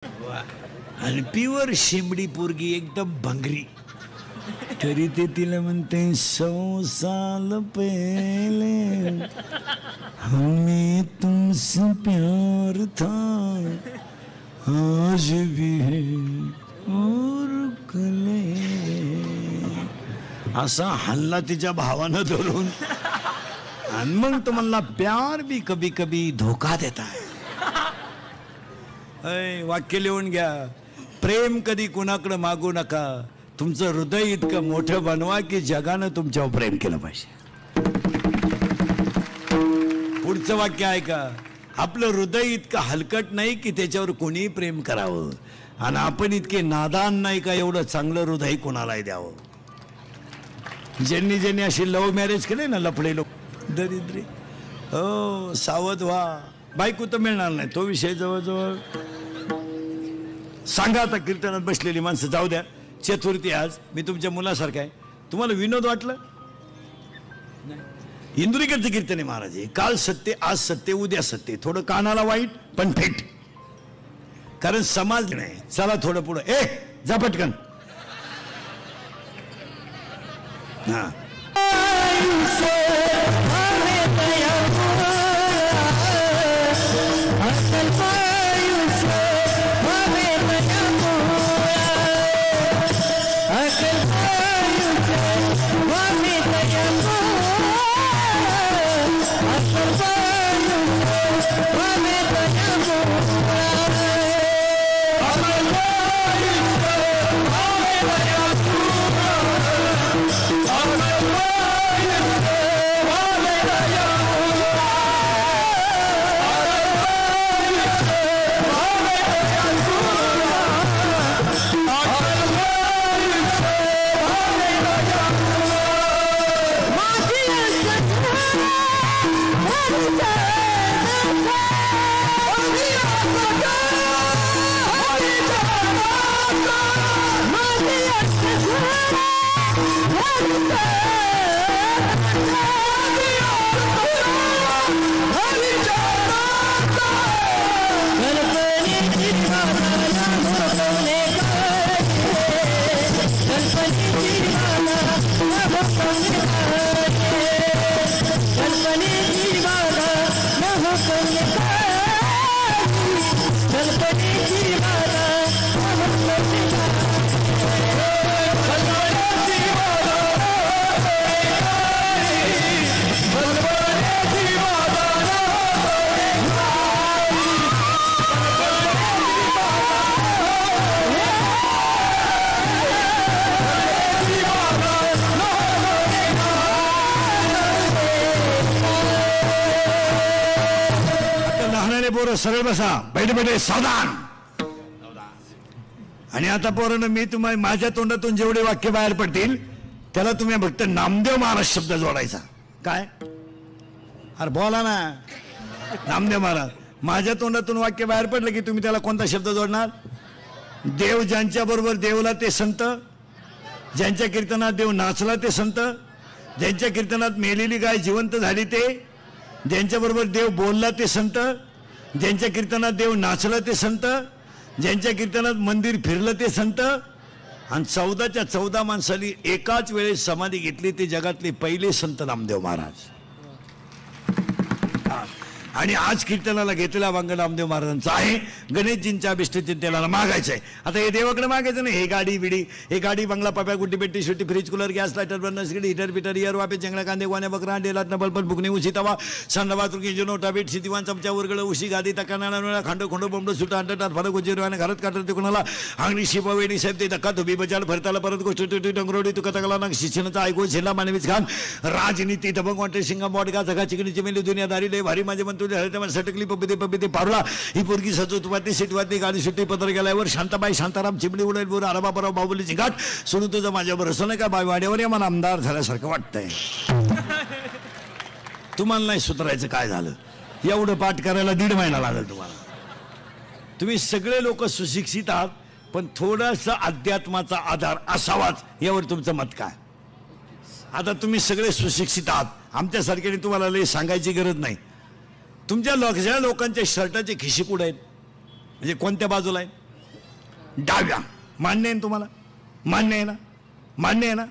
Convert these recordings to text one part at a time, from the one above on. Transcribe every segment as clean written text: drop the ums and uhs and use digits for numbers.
आणि प्युअर शिमडी पोरगी एकदम भंगरी, तरी ते तिला म्हणते 100 साल पहले हमें तुमसे प्यार था आज भी है और कल असा हल्ला तिच्या भावानं धरून. आणि मग तो म्हणला प्यार भी कभी कभी धोका देता है. वाक्य लिहून घ्या. प्रेम कधी कुणाकडे मागू नका. तुमचं हृदय इतकं मोठं बनवा की जगानं तुमच्यावर प्रेम केलं पाहिजे. पुढचं वाक्य ऐका. आपलं हृदय इतकं हलकट नाही की त्याच्यावर कोणीही प्रेम करावं, आणि आपण इतके नादान नाही का एवढं चांगलं हृदय कोणालाही द्यावं. ज्यांनी ज्यांनी अशी लव्ह मॅरेज केले ना, लफडे लोक, दरिद्री, हो सावध व्हा. बायको तर मिळणार नाही, तो विषय जवळजवळ. सांगा आता कीर्तनात बसलेली माणसं, जाऊ द्या चतुर्थी आज, मी तुमच्या मुलासारखा आहे. तुम्हाला विनोद वाटलं? इंदुरीकरचं कीर्तन आहे महाराज. काल सत्य, आज सत्य, उद्या सत्य. थोडं कानाला वाईट पण फेट, कारण समाज नाही. चला थोडं पुढं. जा पटकन. हा सरळ बसा, बैठे बैठे सावधान. आणि आता पोरांनो, मी तुम्हाला माझ्या तोंडातून जेवढे वाक्य बाहेर पडतील त्याला तुम्ही फक्त नामदेव महाराज शब्द जोडायचा. काय? अरे बोला ना. नामदेव महाराज. माझ्या तोंडातून वाक्य बाहेर पडलं की तुम्ही त्याला कोणता शब्द जोडणार? देव ज्यांच्या बरोबर देवला ते संत, ज्यांच्या कीर्तनात देव नाचला ते संत, ज्यांच्या कीर्तनात मेलेली गाय जिवंत झाली ते, ज्यांच्या बरोबर देव बोलला ते संत, ज्यांच्या कीर्तनात देव नाचला ते संत, ज्यांच्या कीर्तनात मंदिर फिरलं ते संत. आणि 14च्या 14 माणसांनी एकाच वेळेस समाधी घेतली ते जगातले पहिले संत नामदेव महाराज. आणि आज कीर्तनाला घेतलेला वांग नामदेव महाराजांचा आहे. गणेशजींच्या अभिष्टचिंतेला मागायचं आहे. आता हे देवाकडे मागायचं नाही. हे गाडी बिडी, हे गाडी, बंगला, पाप्या, गुड्डी, पेटी, शेटी, फ्रीज, कूलर, गॅस, लायटर, बनसगडी, हिटर, बिटर, इयर, वापे, जंगला, कांदे, गोण्या, बकरा, अंडे, लाटणं, बलपण, बुकणे, उशी, तवा, संडा, बाथरूम, इंजिन, नोटा, बीट, दिवाण, चमचा, उरगळ, उशी, गादी, तकाना, खांडो, खोंडो, बोंबडो, सुटा, अंडटात, फरक, उजेरवाने, घरात काढत ते कोणाला अंगणी, शिपा, वेडी, साहेब, ते धक्का, धुबी, बजाल, भरताला, परत गोष्ट, डोंगरोडी, तुका, तकला, नाग, शिक्षणाचा ऐकून, झेंडा, मानवीच खान, राजनीती, दबंग, वाटे, शिंगा, बॉडगा, जगा, चिकनी, चिमेली, दुनियादारी, लय भारी, माझे म्हणतो, सटकली, पबिते पारुला, ही पोरगी सजवतवाती, सीटवाती, गाडी सुट्टी, पत्र गेल्यावर शांताबाई, शांताराम, चिमणी उडेल, बोर, आराबाबराव, बाहुबलीची घाट, सोडून तुझं माझ्यावर असं नाही का बाय वाड्यावर या मला आमदार झाल्यासारखं वाटतंय. तुम्हाला नाही सुधारायचं. काय झालं? एवढं पाठ करायला 1.5 महिना लागेल तुम्हाला. तुम्ही सगळे लोक सुशिक्षित आहात, पण थोडासा अध्यात्माचा आधार असावाच यावर तुमचं मत काय? आता तुम्ही सगळे सुशिक्षित आहात, आमच्यासारख्याने तुम्हाला लय सांगायची गरज नाही. तुमच्या लोकांच्या शर्टाचे खिशी कुठे आहेत, म्हणजे कोणत्या बाजूला आहेत? डाव्या. मान्य आहे ना तुम्हाला? मान्य आहे ना? मान्य आहे ना?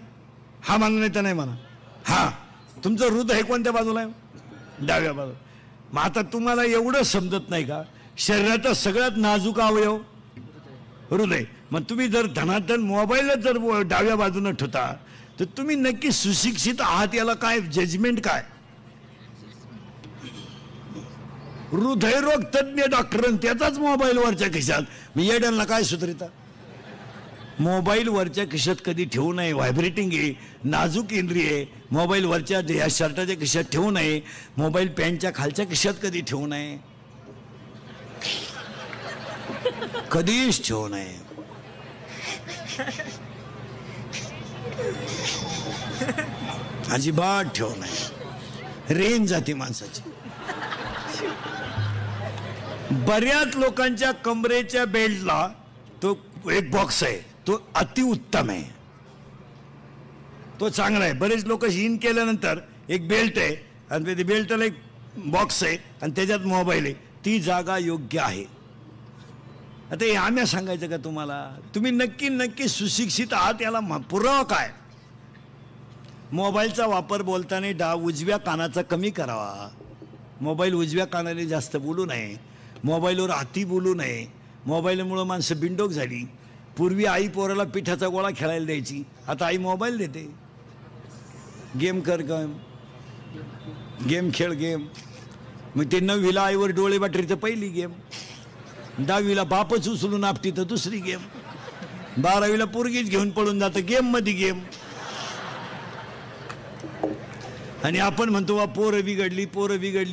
हा मान्य तर नाही म्हणा. हा, तुमचं हृदय कोणत्या बाजूला आहे? डाव्या बाजूला. मग आता तुम्हाला एवढं समजत नाही का, शरीराचा सगळ्यात नाजूक अवयव हृदय. मग तुम्ही जर धनाधन मोबाईलला जर डाव्या बाजूने ठेवता तर तुम्ही नक्की सुशिक्षित आहात याला काय जजमेंट काय? हृदयरोग तज्ञ डॉक्टर त्याचाच मोबाईल वरच्या खिशात. मी येड्यांना काय सुधरिता? मोबाईल वरच्या खिशात कधी ठेवू नये. व्हायब्रेटिंग आहे, नाजूक इंद्रिय आहे. मोबाईल वरच्या या शर्टाच्या खिशात ठेवू नये. मोबाईल पॅन्टच्या खालच्या खिशात कधी ठेवू नये. कधीच ठेवू नये. अजिबात ठेवू नये. रेंज जाते माणसाची. बऱ्याच लोकांच्या कमरेच्या बेल्टला तो एक बॉक्स आहे, तो अतिउत्तम आहे, तो चांगला आहे. बरेच लोक इन केल्यानंतर एक बेल्ट आहे आणि त्या बेल्टला एक बॉक्स आहे आणि त्याच्यात मोबाईल आहे. ती जागा योग्य आहे. आता हे आम्ही सांगायचं का तुम्हाला? तुम्ही नक्की सुशिक्षित आहात याला पुरावा काय? मोबाईलचा वापर बोलताना उजव्या कानाचा कमी करावा. मोबाईल उजव्या कानाने जास्त बोलू नये. मोबाईलवर अति बोलू नये. मोबाईलमुळं माणसं बिंडोक झाली. पूर्वी आई पोराला पिठाचा गोळा खेळायला द्यायची, आता आई मोबाईल देते. गेम कर, गेम खेळ, गेम. मग ते 9वीला आईवर डोळे बाटरी तर पहिली गेम, 10वीला बापच उचलून आपटी तर दुसरी गेम, 12वीला पोरगीच घेऊन पळून जातं गेम मध्ये गेम. आणि आपण म्हणतो वा पोरं बिघडली,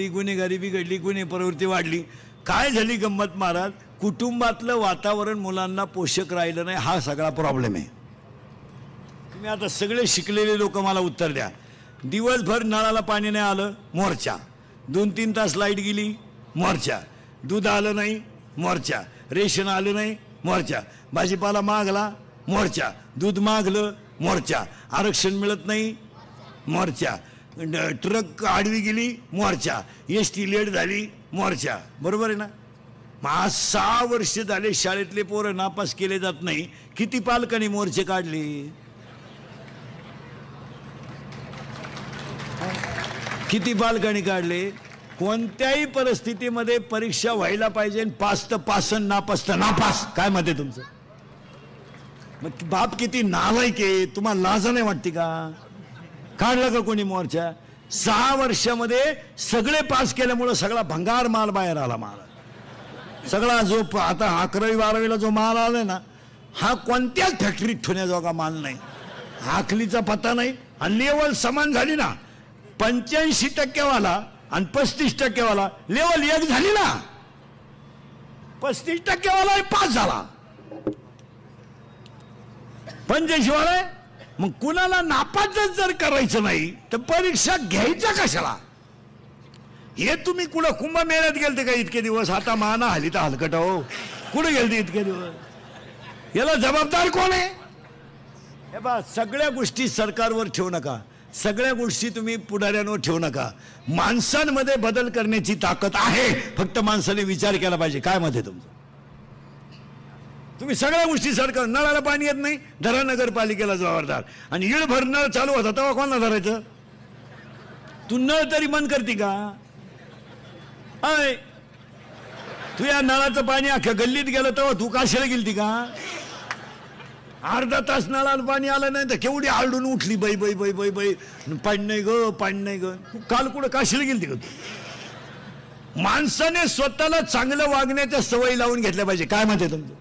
गुन्हेगारी बिघडली, गुन्हे प्रवृत्ती वाढली. काय झाली गंमत महाराज? कुटुंबातलं वातावरण मुलांना पोषक राहिलं नाही, हा सगळा प्रॉब्लेम आहे. तुम्ही आता सगळे शिकलेले लोक मला उत्तर द्या. दिवसभर नळाला पाणी नाही आलं, मोर्चा. 2-3 तास लाईट गेली, मोर्चा. दूध आलं नाही, मोर्चा. रेशन आलं नाही, मोर्चा. भाजीपाला मागला, मोर्चा. दूध मागलं, मोर्चा. आरक्षण मिळत नाही, मोर्चा. ट्रक आडवी गेली, मोर्चा. एसटी लेट झाली, मोर्चा. बरोबर आहे ना? मग आज 6 वर्ष झाले शाळेतले पोरं नापास केले जात नाही. किती पालकांनी मोर्चे काढले? किती पालकांनी काढले? कोणत्याही परिस्थितीमध्ये परीक्षा व्हायला पाहिजे. पास तर पास, नापास तर नापास. काय मत आहे तुमचं? मग बाप किती नालायक आहे, तुम्हाला लाज नाही वाटते का? काढला का कोणी मोर्चा? 6 वर्षामध्ये सगळे पास केल्यामुळे सगळा भंगार माल बाहेर आला. माल सगळा जो आता 11वी-12वीला जो माल आलाय ना, हा कोणत्याच फॅक्टरीत ठेवण्याजोगा माल नाही. आखलीचा पत्ता नाही. आणि लेवल समान झाली ना, 85% वाला आणि 35% वाला लेवल एक झाली ना. 35% वाला पास झाला, 85 वाला. मग कुणाला नापासच जर करायचं नाही तर परीक्षा घ्यायच्या कशाला? हे तुम्ही कुठं कुंभमेळ्यात गेलते का इतके दिवस? आता माना हली तर हलकट हो. कुठे गेलते इतके दिवस? याला जबाबदार कोण आहे? हे बा, सगळ्या गोष्टी सरकारवर ठेवू नका. सगळ्या गोष्टी तुम्ही पुढाऱ्यांवर ठेवू नका. माणसांमध्ये बदल करण्याची ताकद आहे, फक्त माणसाने विचार केला पाहिजे. काय मत आहे तुमचं? तुम्ही सगळ्या गोष्टी सरकार. नळाला पाणी येत नाही, धरा नगरपालिकेला जबाबदार. आणि येळभर नळ चालू होता तेव्हा कोणाला धरायचं? तू नळ तरी बंद करते का? तू या नळाचं पाणी अख्ख्या गल्लीत गेलं तेव्हा तू काशीला गेलती का? अर्धा तास नळाला पाणी आलं नाही तर केवढी आरडून उठली, बाई बाई बाई बाई बाई, पाणी नाही ग, पाणी नाही ग. काल कुठं काशीला गेलती का तू? माणसाने स्वतःला चांगलं वागण्याच्या सवयी लावून घेतल्या पाहिजे. काय म्हणते तुमचं?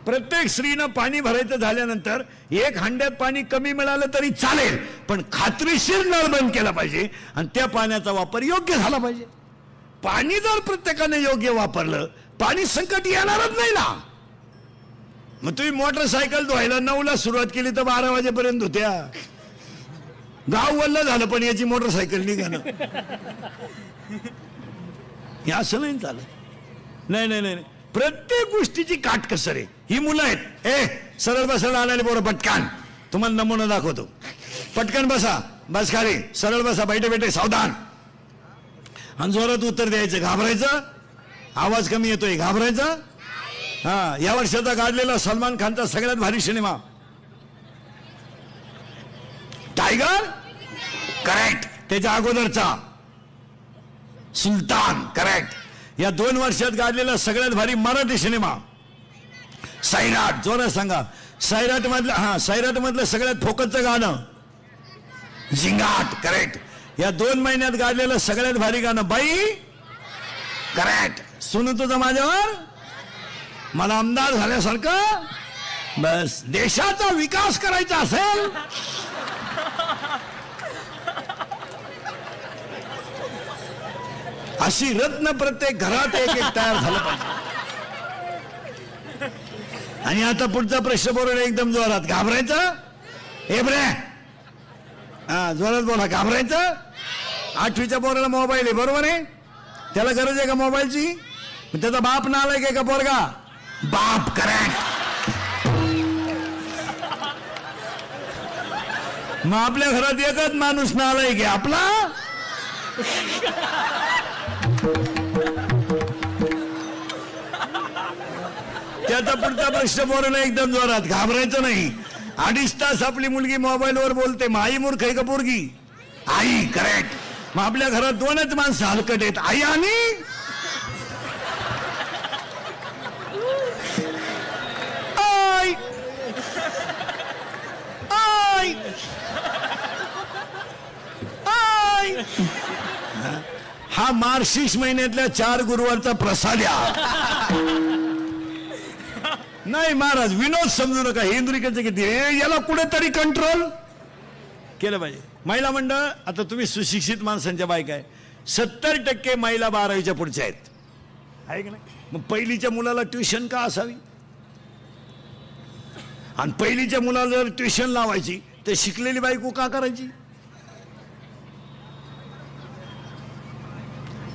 प्रत्येक स्त्रीनं पाणी भरायचं झाल्यानंतर 1 हंड्यात पाणी कमी मिळालं तरी चालेल, पण खात्रीशीर नळ बंद केला पाहिजे आणि त्या पाण्याचा वापर योग्य झाला पाहिजे. पाणी जर प्रत्येकाने योग्य वापरलं, पाणी संकट येणारच नाही ना. मग तुम्ही मोटरसायकल धुवायला 9ला सुरुवात केली तर 12 वाजेपर्यंत होत्या. गाव वल्ल झालं पण याची मोटरसायकल निघालं. हे असं नाही चालत. नाही नाही नाही, प्रत्येक गोष्टीची काटकसर आहे. ही मुलं आहेत, सरळ बसायला आणायला पोरं पटकन. तुम्हाला नमुना दाखवतो. पटकन बसा, बस खाली, सरळ बसा, बैठे बैठे सावधान. आणि जोरात उत्तर द्यायचं. घाबरायचं? आवाज कमी येतोय, घाबरायचं हा, या वर्षाचा गाजलेला सलमान खानचा सगळ्यात भारी सिनेमा टायगर, करेक्ट. त्याच्या अगोदरचा सुलतान, करेक्ट. या 2 वर्षात गाजलेला सगळ्यात भारी मराठी सिनेमा सैराट. जोरात सांगा. सैराट मधलं, हा, सैराट मधलं सगळ्यात फोकसचं गाणं झिंगाट, करेक्ट. या 2 महिन्यात गाजलेलं सगळ्यात भारी गाणं बाई, करेक्ट. सुनू तुझं माझ्यावर, मला आमदार झाल्यासारखं. बस देशाचा विकास करायचा असेल अशी रत्न प्रत्येक घरात एक एक तयार झालं पाहिजे. आणि आता पुढचा प्रश्न बोलून एकदम जोरात. घाबरायचं हे बरे, हा, जोरात बोला. घाबरायचं. 8वीच्या पोराला मोबाईल आहे, बरोबर आहे. त्याला गरज आहे का मोबाईलची? त्याचा बाप नालायक आहे का पोरगा? बाप, करेक्ट. मग आपल्या घरात एकच माणूस नालायक आहे, आपला. त्याचा पुढचा प्रश्न बोलणं एकदम जोरात. घाबरायचं नाही. 2.5 तास आपली मुलगी मोबाईलवर बोलते, मग आई मूर्ख आहे का पोरगी? आई, करेक्ट. मग आपल्या घरात 2च माणसं हलकट आहेत, आई आणि आई. आई आई. हा मार्गशीर्ष महिन्यातल्या 4 गुरुवारचा प्रसाद नाही महाराज, विनोद समजू नका. इंद्रिकाचं किती, याला कुठेतरी कंट्रोल केलं पाहिजे. महिला मंडळ, आता तुम्ही सुशिक्षित माणसांच्या बायका आहे. 70% महिला 12वीच्या पुढच्या आहेत, आहे की नाही? मग पहिलीच्या मुलाला ट्युशन का असावी? आणि पहिलीच्या मुलाला जर ट्युशन लावायची तर शिकलेली बायको का करायची?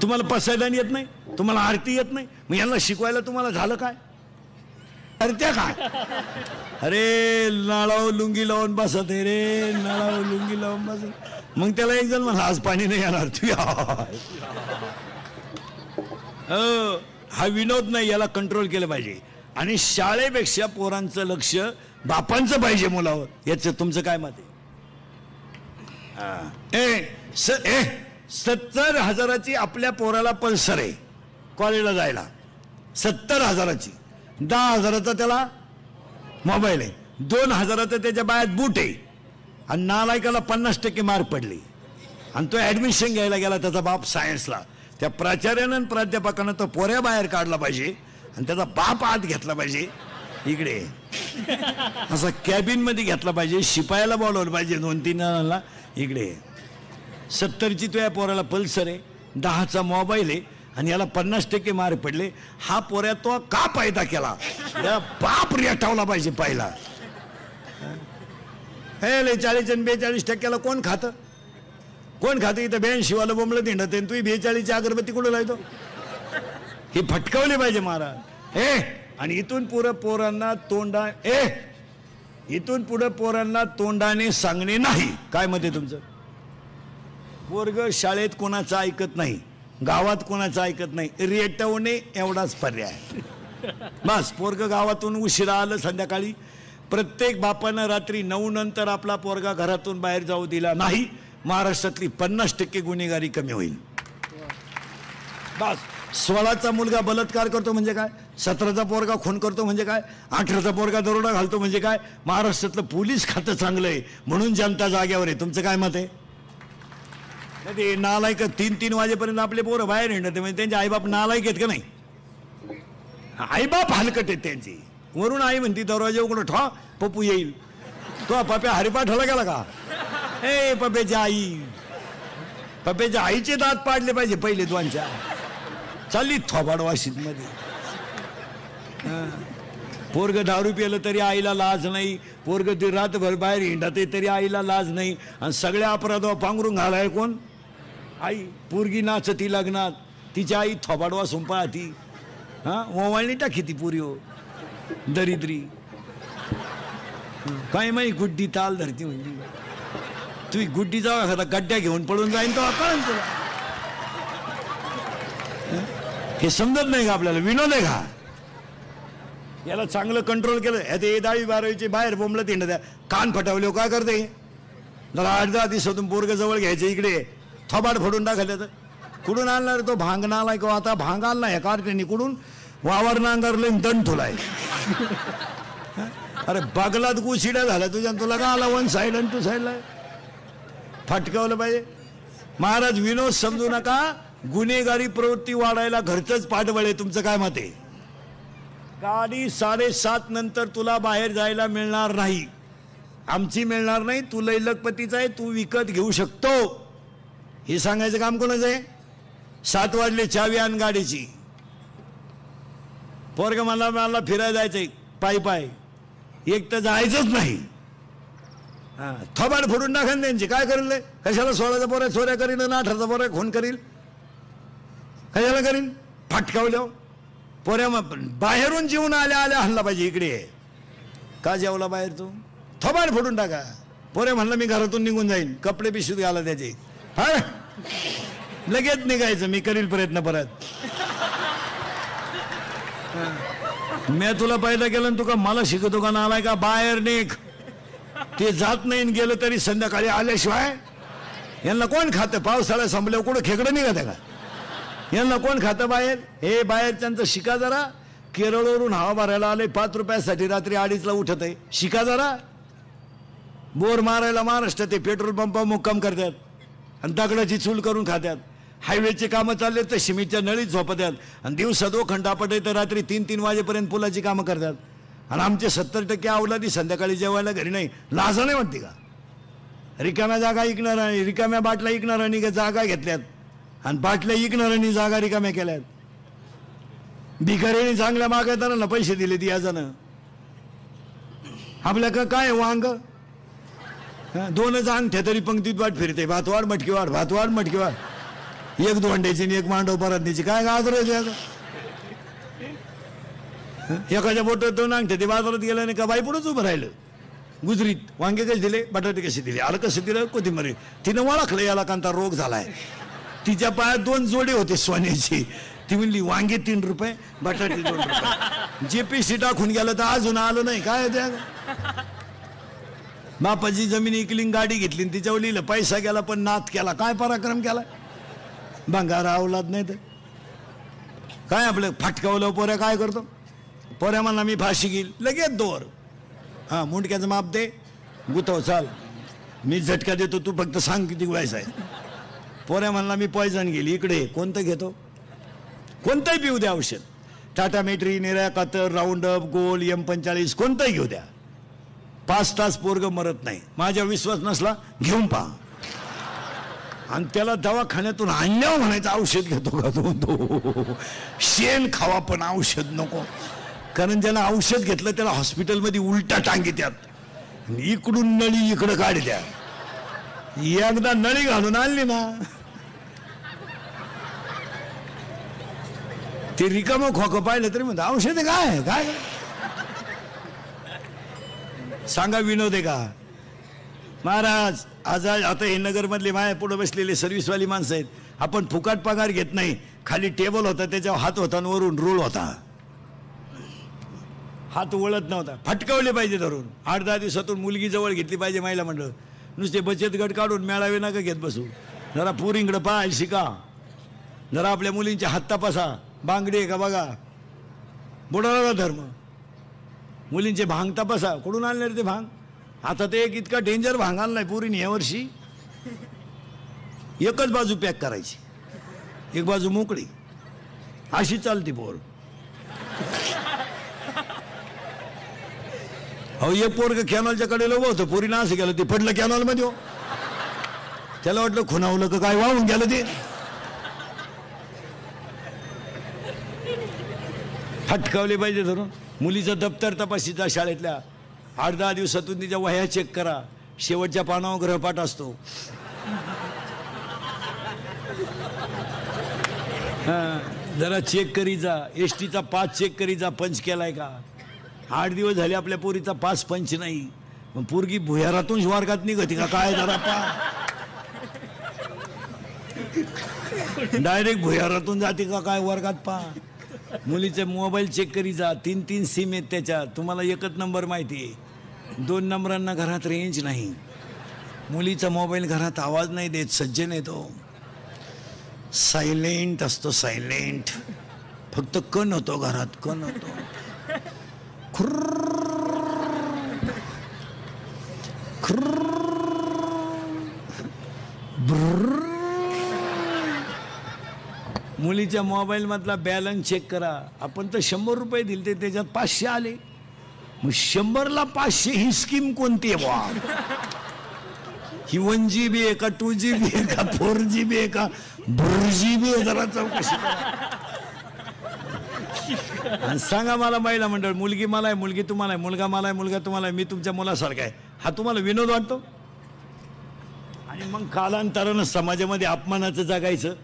तुम्हाला पसायदान येत नाही, तुम्हाला आरती येत नाही, मग यांना शिकवायला तुम्हाला झालं काय? करत्या काय? अरे नाळावर लुंगी लावून बसत आहे रे, नाळावर लुंगी लावून बसत. मग त्याला एक जण म्हणा आज पाणी नाही येणार तू. हा विनोद नाही, याला कंट्रोल केलं पाहिजे. आणि शाळेपेक्षा पोरांचं लक्ष बापांचं पाहिजे मुलावर. याचं तुमचं काय मत आहे? 70,000ची आपल्या पोराला पल्सर आहे कॉलेजला जायला, 70,000ची. 10,000चा त्याला मोबाईल आहे, 2,000चा त्याच्या बायात बूट आहे. आणि नालायकाला 50% मार्क पडले आणि तो ऍडमिशन घ्यायला गेला, त्याचा बाप सायन्सला. त्या प्राचार्यानं प्राध्यापकानं तो पोऱ्या बाहेर काढला पाहिजे आणि त्याचा बाप आत घेतला पाहिजे. इकडे असं कॅबिन मध्ये घेतला पाहिजे, शिपायाला बोलवलं पाहिजे 2-3 जणांना. इकडे 70ची तो या पोराला पल्सर आहे, 10चा मोबाईल आहे आणि याला 50% मार्क पडले. हा पोऱ्या तो का पैदा केला? या बाप रेटावला पाहिजे पहिला. 40 आणि 42% कोण खातं? कोण खातं? इथं 82 वाला बोंबलं दिंडत आहे, तू 42ची अगरबत्ती कुठं लावतो? हे फटकावले पाहिजे महाराज. आणि इथून पुढे पोरांना इथून पुढे पोरांना तोंडाने सांगणे नाही. काय मत आहे तुमचं? पोरग शाळेत कोणाचं ऐकत नाही, गावात कोणाचं ऐकत नाही, रेटवणे एवढाच पर्याय. बस पोरग गावातून उशिरा आलं संध्याकाळी, प्रत्येक बापानं रात्री 9 नंतर आपला पोरगा घरातून बाहेर जाऊ दिला नाही, महाराष्ट्रातली 50% गुन्हेगारी कमी होईल. बस 16चा मुलगा बलात्कार करतो म्हणजे काय? 17चा पोरगा खून करतो म्हणजे काय? 18चा पोरगा दरोडा घालतो म्हणजे काय? महाराष्ट्रातलं पोलीस खातं चांगलं आहे म्हणून जनता जाग्यावर आहे. तुमचं काय मत आहे? ते नालायक 3-3 वाजेपर्यंत आपले पोरं बाहेर हिंडते म्हणजे त्यांचे आईबाप नालायक आहेत का नाही? आईबाप हलकट आहेत त्यांची. वरून आई म्हणती दरवाजा उघडं ठा पप्पू येईल. तो पप्या हरिपाठाला गेला का? पप्याच्या आईचे दात पाडले पाहिजे पहिले 2-4. चालली थोबाड वाशीत मध्ये. पोरग दारू पिलं तरी आईला लाज नाही, पोरग रातभर बाहेर हिंडते तरी आईला लाज नाही. आणि सगळ्या अपराधावर पांघरून घालाय कोण? आई. पोरगी नाचती लग्नात, तिची आई थोबाडवा सुंपा ती. ओवाळणी टाकी ती पुरी हो दरिद्री. काय माही गुड्डी ताल धरती म्हणजे तुम्ही गुड्डी जावा एखादा गड्ड्या घेऊन पडून जाईन तो कळन तुला. हे समजत नाही का आपल्याला? विनोद आहे का? याला चांगलं कंट्रोल केलं. ते 10वी-12वीचे बाहेर बोंबलं तिंड द्या, कान फटावले काय करते. जरा 8-10 दिवसातून पोरग जवळ घ्यायचं, इकडे थोबाड फोडून टाकलं. तर कुठून आणणार तो भांग नालाय किंवा आता भांग आणला या कार्टेनी कुठून वावर नांगरले दंड ठुलाय. अरे बगलात गुशिड्या झाला तुझ्या, तुला का आला 1 साइड आणि 2 साइडला फटकावलं पाहिजे. महाराज विनोद समजू नका, गुन्हेगारी प्रवृत्ती वाढायला घरचंच पाठबळ आहे. तुमचं काय मत आहे? गाडी 7:30 नंतर तुला बाहेर जायला मिळणार नाही, आमची मिळणार नाही. तू लखपतीचा आहे, तू विकत घेऊ शकतो. हे सांगायचं काम कोणाचं आहे? 7 वाजले चावी आण गाडीची. पोरग मला फिरायला जायचंय पायी पाय, एक तर जायचंच नाही. थोबाड फोडून टाकन त्यांची. काय करेल? कशाला 16चा पोऱ्या चोऱ्या करील आणि 18चा पोऱ्या खून करील? कशाला करील? फटकावल्या पोऱ्या बाहेरून जेवून आल्या हल्ला पाहिजे. इकडे का जेवला बाहेर तू? थोबाड फोडून टाका. पोऱ्या म्हणलं मी घरातून निघून जाईन, कपडे पिशवीत घाला त्याचे. हा लगेच निघायचं, मी करील प्रयत्न परत. मी तुला पहिलं केलं तुका मला शिकवतो का नालाय का? बाहेर निघ. ते जात नाही गेलं तरी संध्याकाळी आल्याशिवाय यांना कोण खातं? पावसाळा संपल्यावर कुठं खेकडं निघत का? यांना कोण खातं बाहेर? हे बाहेरच्यांचं शिका जरा. केरळवरून हवा भरायला आले 5 रुपयासाठी रात्री 2:30ला उठत आहे. शिका जरा. बोर मारायला महाराष्ट्रात ते पेट्रोल पंपावर मुक्काम करतात आणि दगडाची चूल करून खात्यात. हायवेचे कामं चालले तर सिमेंटच्या नळीत झोपतात आणि दिवसा 2 घंटापट तर रात्री 3-3 वाजेपर्यंत पुलाची कामं करतात. आणि आमचे 70% अवलादी संध्याकाळी जेवायला घरी नाही. लाजा नाही वाटते का? रिकाम्या जागा ऐकणारा, रिकाम्या बाटल्या ऐकणाऱ्यांनी जागा घेतल्यात आणि बाटल्या ऐकणाऱ्यांनी जागा रिकाम्या केल्यात. भिकाऱ्यांनी चांगल्या मागताना पैसे दिले ती याजानं. आपल्या का काय वांग 2च अंगठ्या तरी पंक्तीत वाट फिरते. भातवाड मटकी वाढ, भातवाड मटकी वाढ. 1 धोंड्याची आणि 1 मांडव परतण्याची काय गाजरायची? एखाद्या बोटात 2 अंगठ्या ते बाजारात गेल्याने का बाई पुढेच उभं राहिलं. गुजरीत वांगे कसे दिले, बटाटे कसे दिले, आलं कसं दिलं, कोथिंबीर. तिनं ओळखलं याला कांता रोग झालाय. तिच्या पायात 2 जोडे होते सोन्याची. ती म्हणली वांगे 3 रुपये, बटाटे 2 रुपये. JPC टाकून गेलं तर अजून आलं नाही. काय त्या बापाची जमीन इकली, गाडी घेतली, तिच्यावर लिहिलं पैसा गेला पण नात केला. काय पराक्रम केला? भंगार अवलाद नाही तर काय. आपलं फटकावलं पोऱ्या काय करतो? पोऱ्या म्हणला मी फाशी घेईल, लगेच दोर. हा मुंडक्याचं माप दे, गुतव चाल, मी झटका देतो, तू फक्त सांग किती व्हायचं आहे. पोऱ्या म्हणला मी पॉयझन गेली. इकडे कोणतं घेतो? कोणतंही पिऊ द्या औषध. टाटा मेट्री, निऱ्या कातर, राऊंड अप, गोल, M45 कोणतंही घेऊ द्या. 5 तास पोरग मरत नाही. माझ्या विश्वास नसला घेऊन पहा. आणि त्याला दवाखान्यातून आणल्यावर म्हणायचं औषध घेतो का तो? शेण खावा पण औषध नको. कारण ज्याला औषध घेतलं त्याला हॉस्पिटलमध्ये उलटा टांगीत्यात. इकडून नळी इकडं काढत्या. एकदा नळी घालून आणली ना ते रिकामं खोकं पाहिलं तरी म्हणतात औषध काय काय सांगा. विनोद आहे का? महाराज आज आता हे नगरमधले माया पुढे बसलेले सर्व्हिसवाली माणसं आहेत. आपण फुकाट पगार घेत नाही. खाली टेबल होता, त्याच्यावर हात होता आणि वरून रोल होता. हात वळत नव्हता. फटकावले पाहिजे धरून. 8-10 दिवसातून मुलगी जवळ घेतली पाहिजे. महिला मंडळ नुसते बचत गट काढून मेळावे नका घेत बसू. जरा पोरींकडे पाहायला शिका. जरा आपल्या मुलींचे हात तपासा. बांगडी आहे का बघा. बुडाला धर्म. मुलींचे भांग तपासा. कुठून आणले रे ते भांग? आता ते एक इतका डेंजर भांग आणलाय पोरीने यावर्षी. एकच बाजू पॅक करायची, एक बाजू मोकळी, अशी चालती पोर. अहो एक पोरग कॅनॉलच्या कडेला उभं होतं. पोरीनं असं केलं, ते पडलं कॅनॉल मध्ये. हो त्याला वाटलं खुणावलं का काय, वाहून गेलं ते. फटकावले पाहिजे धरून. मुलीचं दप्तर तपासीचा शाळेतल्या. 8-10 दिवसातून तिच्या वह्या चेक करा. शेवटच्या पानावर ग्रहपाठ असतो. जरा चेक करी जा. एसटीचा पास चेक करी जा, पंच केलाय का. 8 दिवस झाले आपल्या पोरीचा पास पंच नाही. मग पोरगी भुयारातून वर्गात निघती का काय? जरा पा डायरेक्ट भुयारातून जाते का काय वर्गात? पा मुलीचे मोबाईल चेक करी जा, 3-3 सिम आहेत त्याच्यात. तुम्हाला एकच नंबर माहिती आहे, 2 नंबरांना घरात रेंज नाही. मुलीचा मोबाईल घरात आवाज नाही देत, सज्जन आहे तो, सायलेंट असतो, सायलेंट. फक्त कण होतो घरात, कण होतो. मुलीच्या मोबाईल मधला बॅलन्स चेक करा. आपण तर 100 रुपये दिले, त्याच्यात 500 आले. मग 100ला 500 ही स्कीम कोणती आहे बा? ही 1GB आहे का, 2GB आहे का, 4GB आहे का, 4GB आहे? जरा चौकशी करा आणि सांगा मला. महिला मंडळ, मुलगी मला आहे, मुलगी तुम्हाला आहे, मुलगा मला आहे, मुलगा तुम्हाला आहे, मी तुमच्या मुलासारखा आहे. हा तुम्हाला विनोद वाटतो? आणि मग कालांतरानं समाजामध्ये अपमानाचं जगायचं.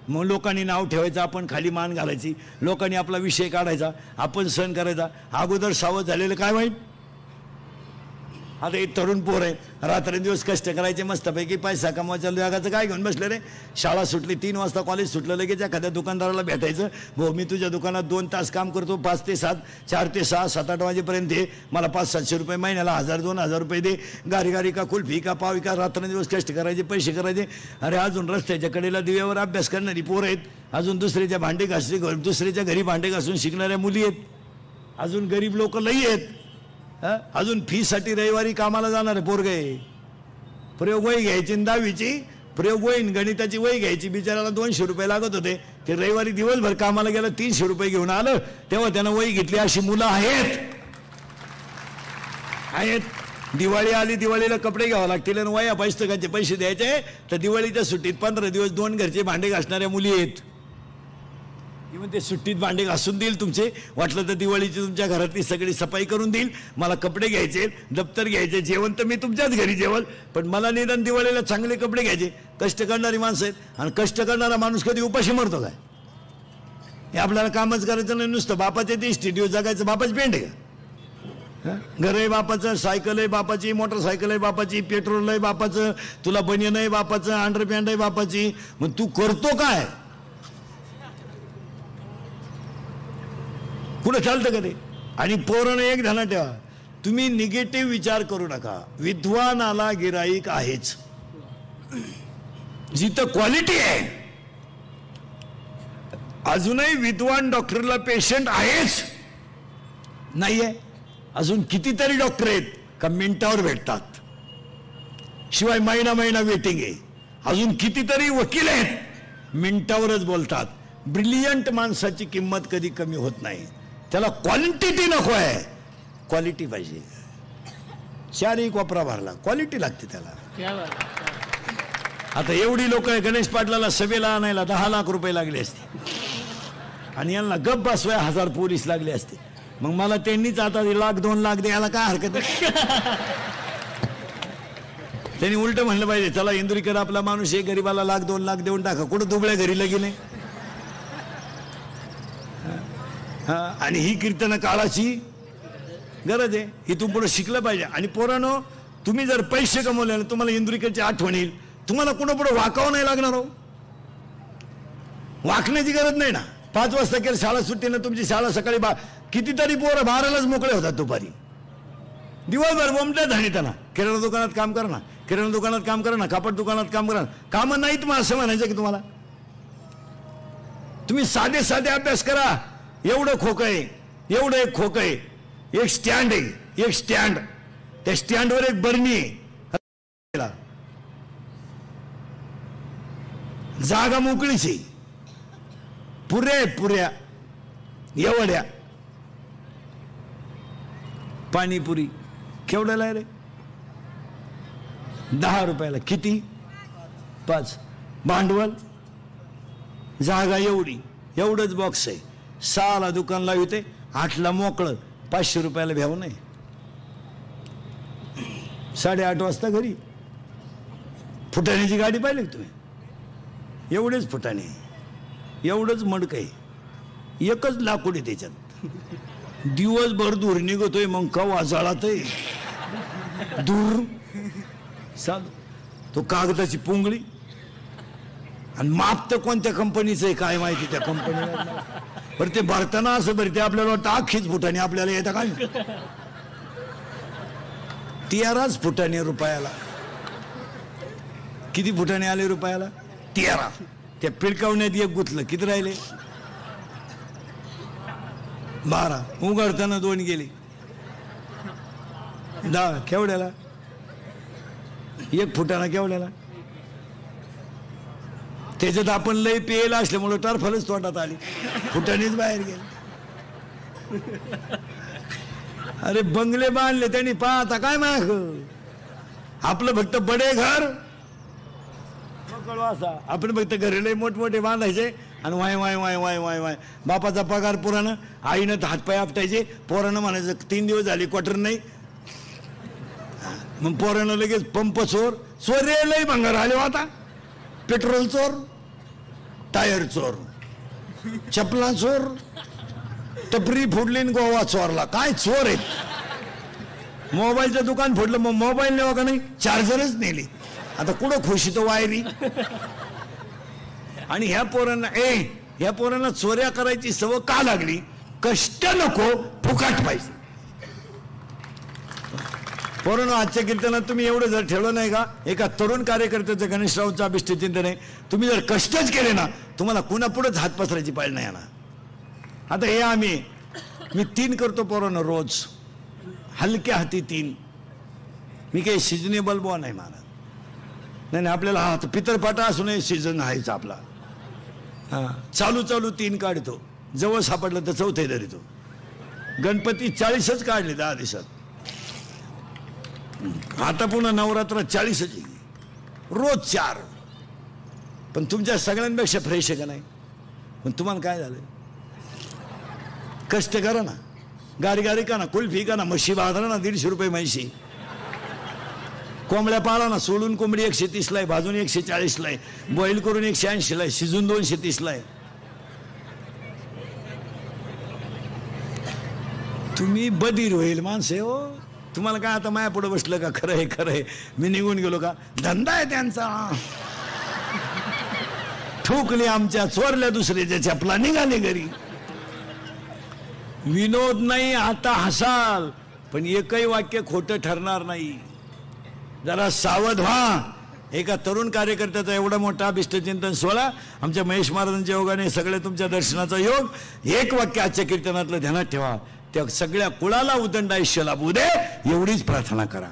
मग लोकांनी नाव ठेवायचं, आपण खाली मान घालायची, लोकांनी आपला विषय काढायचा, आपण सहन करायचा. अगोदर सावध झालेलं काय माहीत. आता एक तरुण पोर आहे, रात्रंदिवस कष्ट करायचे, मस्तपैकी पैसा कमवायचा, जगाचं काय घेऊन बसले रे. शाळा सुटली 3 वाजता, कॉलेज सुटलं, लगेच एखाद्या दुकानदाराला भेटायचं, भाऊ मी तुझ्या दुकानात 2 तास काम करतो, 5 ते 7, 4 ते 6, 7-8 वाजेपर्यंत दे मला, 500-700 रुपये महिन्याला, 1000-2000 रुपये दे, गारी का कुल्फी का पावी का, रात्रंदिवस कष्ट करायचे, पैसे करायचे. अरे अजून रस्त्याच्या कडेला दिव्यावर अभ्यास करणारी पोरं आहेत, अजून दुसऱ्याच्या दुसऱ्याच्या घरी भांडे घासून शिकणाऱ्या मुली आहेत, अजून गरीब लोक लई आहेत, अजून फी साठी रविवारी कामाला जाणारे पोरगे. प्रयोग वही घ्यायची 10वीची, प्रयोग वही गणिताची वही घ्यायची, बिचाराला 200 रुपये लागत होते. ते रविवारी दिवसभर कामाला गेलं, 300 रुपये घेऊन आलं, तेव्हा त्यानं वही घेतली. अशी मुलं आहेत. दिवाळी आली, दिवाळीला कपडे घ्यावं लागतील आणि वया पुस्तकाचे पैसे द्यायचे, तर दिवाळीच्या सुट्टीत 15 दिवस 2 घरचे भांडे घासणाऱ्या मुली आहेत. ते सुट्टीत भांडे घासून देईल तुमचे, वाटलं तर दिवाळीची तुमच्या घरातली सगळी सफाई करून देईल. मला कपडे घ्यायचे, दप्तर घ्यायचे, जेवण तर मी तुमच्याच घरी जेवण, पण मला निदान दिवाळीला चांगले कपडे घ्यायचे. कष्ट करणारी माणसं आहेत. आणि कष्ट करणारा माणूस कधी उपाशी मरतो काय? हे आपल्याला कामच करायचं नाही, नुसतं बापाचे ते स्टुडिओ जगायचं. बापाची पेंड आहे का? घर आहे बापाचं, सायकल आहे बापाची, मोटरसायकल आहे बापाची, पेट्रोल आहे बापाचं, तुला बनियन आहे बापाचं, अंडरपॅन्ट आहे बापाची. मग तू करतो काय? कुठं चालतं का ते? आणि पोरानं एक ध्यानात ठेवा, तुम्ही निगेटिव्ह विचार करू नका. विद्वानाला गिराईक आहेच. जिथं क्वालिटी आहे, अजूनही विद्वान डॉक्टरला पेशंट आहेच नाहीये. अजून कितीतरी डॉक्टर आहेत का मिनिटावर भेटतात, शिवाय महिना वेटिंग आहे. अजून कितीतरी वकील आहेत, मिनिटावरच बोलतात. ब्रिलियंट माणसाची किंमत कधी कमी होत नाही. त्याला क्वालिटी नको आहे, क्वालिटी पाहिजे. 4 कोपरा भरला, क्वालिटी लागते त्याला. आता एवढी लोक आहे, गणेश पाटलाला सभेला आणायला 10 लाख रुपये लागले असते आणि यांना गप्प बसवाय 1000 पोलीस लागले असते. मग मला त्यांनीच आता 1 लाख 2 लाख द्यायला काय हरकत आहे? त्यांनी उलट म्हणलं पाहिजे, चला इंदुरीकर आपला माणूस आहे, गरीबाला 1 लाख 2 लाख देऊन टाका. कुठं दुबळ्या घरी लगी नाही. आणि ही कीर्तन काळाची गरज आहे. इथून पुढे शिकलं पाहिजे. आणि पोरांनो, तुम्ही जर पैसे कमवले ना, तुम्हाला इंदुरीकरची आठवण येईल. तुम्हाला कुठं पुढे वाकावं नाही लागणार हो. वाकण्याची गरज नाही ना. 5 वाजता केलं शाळा सुट्टीनं, तुमची शाळा सकाळी कितीतरी पोरं 12लाच मोकळे होतात दुपारी. दिवसभर बोंबतात आणि त्यांना किराणा दुकानात काम करा ना, किराणा दुकानात काम करा ना, कापड दुकानात काम करा. कामं नाहीत मग असं म्हणायचं की तुम्हाला? तुम्ही साधे अभ्यास करा. एवढं खोकं आहे, एवढं एक खोकं आहे, एक स्टँड आहे, एक स्टँड, त्या स्टँडवर एक बरणी आहे, जागा मोकळीच आहे, पुऱ्या एवढ्या. पाणीपुरी केवढ्याला आहे रे? 10 रुपयाला. किती? 5. भांडवल, जागा एवढी, एवढंच बॉक्स आहे. 6ला दुकान लावते, 8ला मोकळं, 500 रुपयाला भ्याव नाही. 8:30 वाजता घरी. फुटाण्याची गाडी पाहिली तुम्ही? एवढेच फुटाणे, एवढंच मडक आहे, एकच लाकूड आहे त्याच्यात. दिवसभर दूर निघतोय, मग कवा जाळात दूर साध. तो कागदाची पुंगळी. आणि माप तर कोणत्या कंपनीचं आहे काय माहिती त्या कंपनीला. बरं ते भरताना असं भरते आपल्याला वाटतं अख्खीच फुटाने आपल्याला येतं काय 13 फुटाने रुपयाला. किती फुटाने आले रुपयाला? 13. त्या पिळकावण्यात एक गुतलं, किती राहिले? 12. उघडताना 2 गेले. 10 केवढ्याला? 1 फुटाना केवढ्याला? त्याच्यात आपण लय पेल असल्यामुळे टरफलच तोंडात आली, फुटानेच बाहेर गेले. अरे बंगले बांधले त्यांनी, पाहता काय माग आपलं फक्त बडे घर असा, आपण फक्त घरी लय मोठमोठे बांधायचे आणि वाय वाय वाय वाय वाय वाय. बापाचा पगार पुराणं, आईनं हातपाय आपटायचे, पोरानं म्हणायचं 3 दिवस झाले क्वार्टर नाही, मग पोरानं लगेच पंप चोर, चोर रे लय भंगार आले आता, पेट्रोल चोर, टायर चोर, चपला चोर, टपरी फोडली गोवा चोरला, काय चोर आहेत. मोबाईलचं दुकान फोडलं, मग मोबाईल नेवा का नाही, चार्जरच नेली. आता कुठं खुशी तो वायरी. आणि ह्या पोरांना चोऱ्या करायची सवय का लागली? कष्ट नको, फुकाट पाहिजे. पोरांनो, आजच्या कीर्तनात तुम्ही एवढं जर ठेवलं नाही का, एका तरुण कार्यकर्त्याचं गणेशरावचं अभिष्टचिंतन आहे, तुम्ही जर कष्टच केले ना, तुम्हाला कुणापुढेच हात पसरायची पाळी नाही येणार. आता हे मी 3 करतो पोरांनो रोज, हलक्या हाती 3. मी काही सिजनेबल बॉ नाही मानत. नाही आपल्याला हा पितरपाटा असू नये, सीझन आहेच आपला. चालू 3 काढतो, जवळ सापडलं तर 4थे धरितो. गणपती 40च काढले 10 दिवसात. आता पुन्हा नवरात्र 40च, रोज 4. पण तुमच्या सगळ्यांपेक्षा फ्रेश आहे का नाही? पण तुम्हाला काय झालं? कष्ट करा ना, गारी का ना, कुल्फी का ना, म्हशी बांधा ना, 150 रुपये म्हशी. कोंबड्या पाळा ना, सोडून कोंबडी 130 ला आहे, भाजून 140 ला आहे, बॉईल करून 180 ला आहे, शिजून 230 ला आहे. तुम्ही बधीर होईल माणसे हो. तुम्हाला काय आता माया पुढे बसलं का? खरं आहे मी निघून गेलो का? धंदा आहे त्यांचा. ठोकले आमच्या, चोरल्या दुसऱ्याच्या चपला, निघाले घरी. विनोद नाही, आता हसाल, पण एकही वाक्य खोटं ठरणार नाही. जरा सावध व्हा. एका तरुण कार्यकर्त्याचा एवढा मोठा अभिष्टचिंतन सोहळा, आमच्या महेश महाराजांच्या योगाने सगळ्या तुमच्या दर्शनाचा योग. एक वाक्य आजच्या कीर्तनातलं ध्यानात ठेवा, त्या सगळ्या कुळाला उदंड आयुष्य लाभू दे, एवढीच प्रार्थना करा.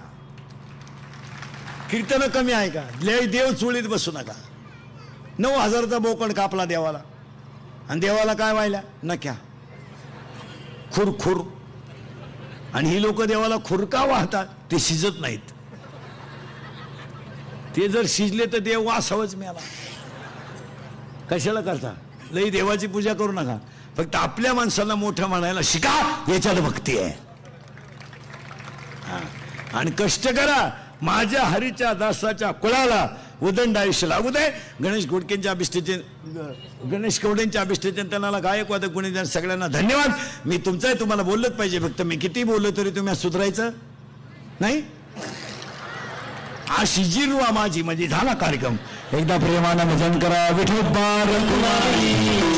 कीर्तन कमी आहे का? देव चुळीत बसू नका. 9,000चा बोकड कापला देवाला, आणि देवाला काय व्हायला? नक्या खुर. आणि ही लोक देवाला खुरका वाहतात, ते शिजत नाहीत. ते जर शिजले तर देव वासावच मिळाला. कशाला करता? लई देवाची पूजा करू नका. फक्त आपल्या माणसाला मोठं म्हणायला शिका, याच्यात भक्ती आहे. आणि कष्ट करा. माझ्या हरीच्या दासाच्या कुळाला उदंड आयुष्य लागू दे. गणेश कवडेंच्या अभिष्टचिंतनाला गायक वादक गुणी सगळ्यांना धन्यवाद. मी तुमचं आहे, तुम्हाला बोललंच पाहिजे. फक्त मी किती बोललो तरी तुम्ही सुधारायचं नाही. अशी जिरवा माझी म्हणजे झाला कार्यक्रम. एकदा प्रेमानं भजन करा. विठोबा रखुमाई.